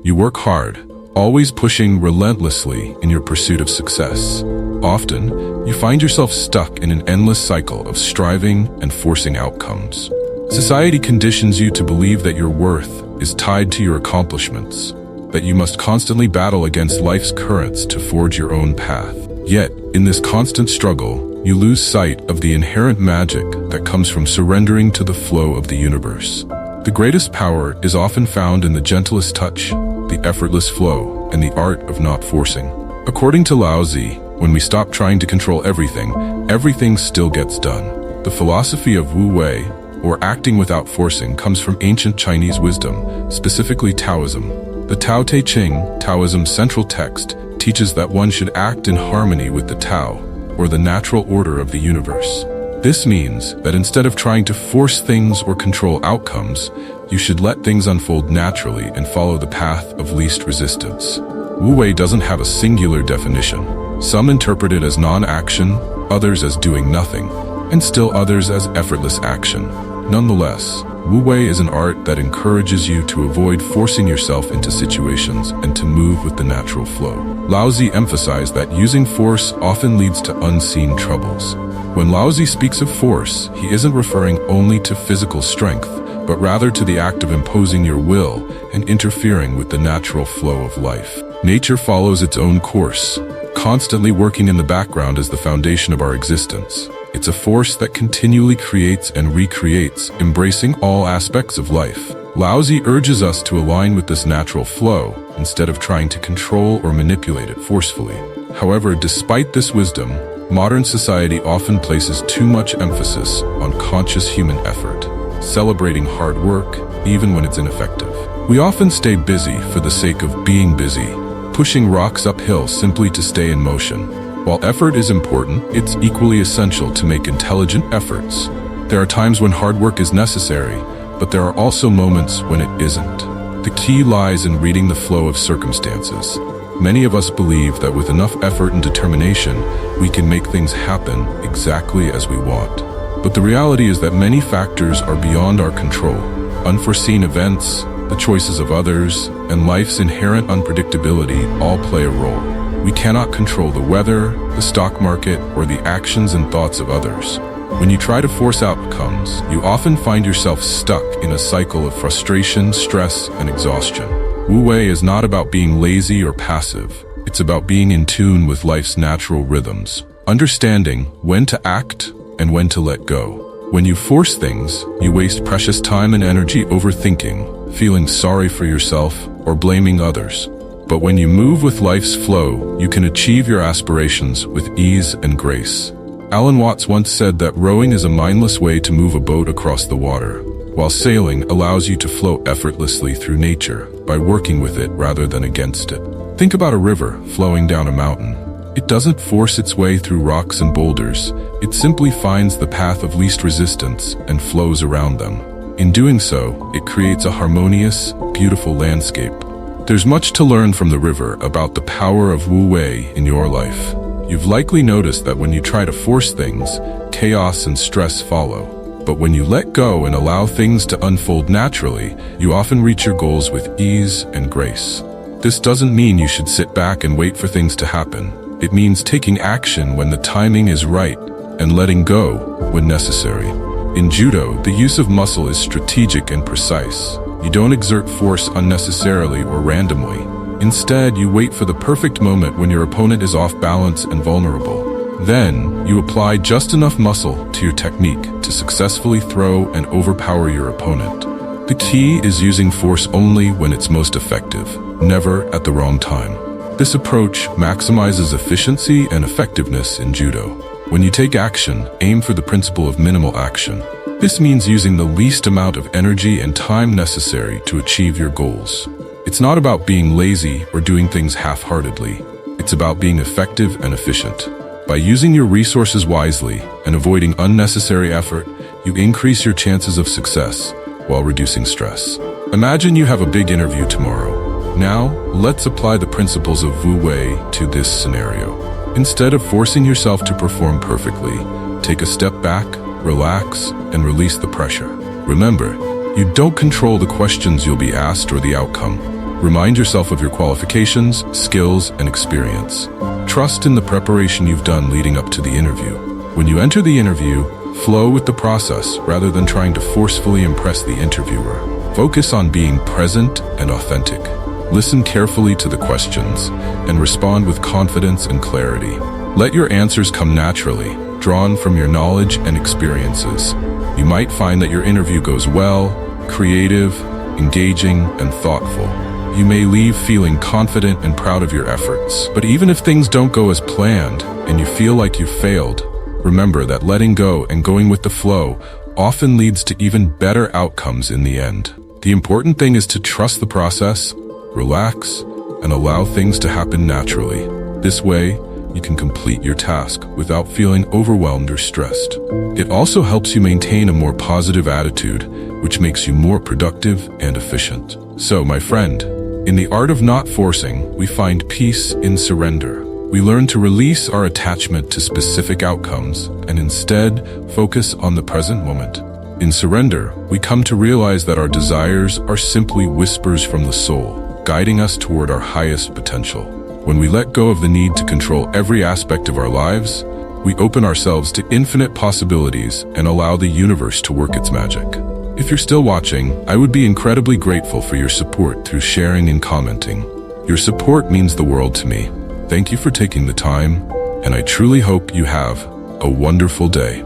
You work hard, always pushing relentlessly in your pursuit of success. Often, you find yourself stuck in an endless cycle of striving and forcing outcomes. Society conditions you to believe that your worth is tied to your accomplishments, that you must constantly battle against life's currents to forge your own path. Yet, in this constant struggle, you lose sight of the inherent magic that comes from surrendering to the flow of the universe. The greatest power is often found in the gentlest touch, the effortless flow, and the art of not forcing. According to Lao Tzu, when we stop trying to control everything still gets done. The philosophy of Wu Wei, or acting without forcing, comes from ancient Chinese wisdom, specifically Taoism. The Tao Te Ching, Taoism's central text, teaches that one should act in harmony with the Tao, or the natural order of the universe. This means that instead of trying to force things or control outcomes, you should let things unfold naturally and follow the path of least resistance. Wu Wei doesn't have a singular definition. Some interpret it as non-action, others as doing nothing, and still others as effortless action. Nonetheless, Wu Wei is an art that encourages you to avoid forcing yourself into situations and to move with the natural flow. Lao Tzu emphasized that using force often leads to unseen troubles. When Lao Tzu speaks of force, he isn't referring only to physical strength, but rather to the act of imposing your will and interfering with the natural flow of life. Nature follows its own course, constantly working in the background as the foundation of our existence. It's a force that continually creates and recreates, embracing all aspects of life. Lao Tzu urges us to align with this natural flow, instead of trying to control or manipulate it forcefully. However, despite this wisdom, modern society often places too much emphasis on conscious human effort, celebrating hard work, even when it's ineffective. We often stay busy for the sake of being busy, pushing rocks uphill simply to stay in motion. While effort is important, it's equally essential to make intelligent efforts. There are times when hard work is necessary, but there are also moments when it isn't. The key lies in reading the flow of circumstances. Many of us believe that with enough effort and determination, we can make things happen exactly as we want. But the reality is that many factors are beyond our control. Unforeseen events, the choices of others, and life's inherent unpredictability all play a role. We cannot control the weather, the stock market, or the actions and thoughts of others. When you try to force outcomes, you often find yourself stuck in a cycle of frustration, stress, and exhaustion. Wu Wei is not about being lazy or passive. It's about being in tune with life's natural rhythms, understanding when to act and when to let go. When you force things, you waste precious time and energy overthinking, feeling sorry for yourself, or blaming others. But when you move with life's flow, you can achieve your aspirations with ease and grace. Alan Watts once said that rowing is a mindless way to move a boat across the water, while sailing allows you to flow effortlessly through nature by working with it rather than against it. Think about a river flowing down a mountain. It doesn't force its way through rocks and boulders. It simply finds the path of least resistance and flows around them. In doing so, it creates a harmonious, beautiful landscape. There's much to learn from the river about the power of Wu Wei in your life. You've likely noticed that when you try to force things, chaos and stress follow. But when you let go and allow things to unfold naturally, you often reach your goals with ease and grace. This doesn't mean you should sit back and wait for things to happen. It means taking action when the timing is right and letting go when necessary. In judo, the use of muscle is strategic and precise. You don't exert force unnecessarily or randomly. Instead, you wait for the perfect moment when your opponent is off balance and vulnerable. Then, you apply just enough muscle to your technique to successfully throw and overpower your opponent. The key is using force only when it's most effective, never at the wrong time. This approach maximizes efficiency and effectiveness in judo. When you take action, aim for the principle of minimal action. This means using the least amount of energy and time necessary to achieve your goals. It's not about being lazy or doing things half-heartedly. It's about being effective and efficient. By using your resources wisely and avoiding unnecessary effort, you increase your chances of success while reducing stress. Imagine you have a big interview tomorrow. Now, let's apply the principles of Wu Wei to this scenario. Instead of forcing yourself to perform perfectly, take a step back, relax, and release the pressure. Remember, you don't control the questions you'll be asked or the outcome. Remind yourself of your qualifications, skills, and experience. Trust in the preparation you've done leading up to the interview. When you enter the interview, flow with the process rather than trying to forcefully impress the interviewer. Focus on being present and authentic. Listen carefully to the questions and respond with confidence and clarity. Let your answers come naturally, drawn from your knowledge and experiences. You might find that your interview goes well, creative, engaging, and thoughtful. You may leave feeling confident and proud of your efforts. But even if things don't go as planned and you feel like you failed, remember that letting go and going with the flow often leads to even better outcomes in the end. The important thing is to trust the process, relax, and allow things to happen naturally. This way, you can complete your task without feeling overwhelmed or stressed. It also helps you maintain a more positive attitude, which makes you more productive and efficient. So, my friend, in the art of not forcing, we find peace in surrender. We learn to release our attachment to specific outcomes and instead focus on the present moment. In surrender, we come to realize that our desires are simply whispers from the soul, guiding us toward our highest potential. When we let go of the need to control every aspect of our lives, we open ourselves to infinite possibilities and allow the universe to work its magic. If you're still watching, I would be incredibly grateful for your support through sharing and commenting. Your support means the world to me. Thank you for taking the time, and I truly hope you have a wonderful day.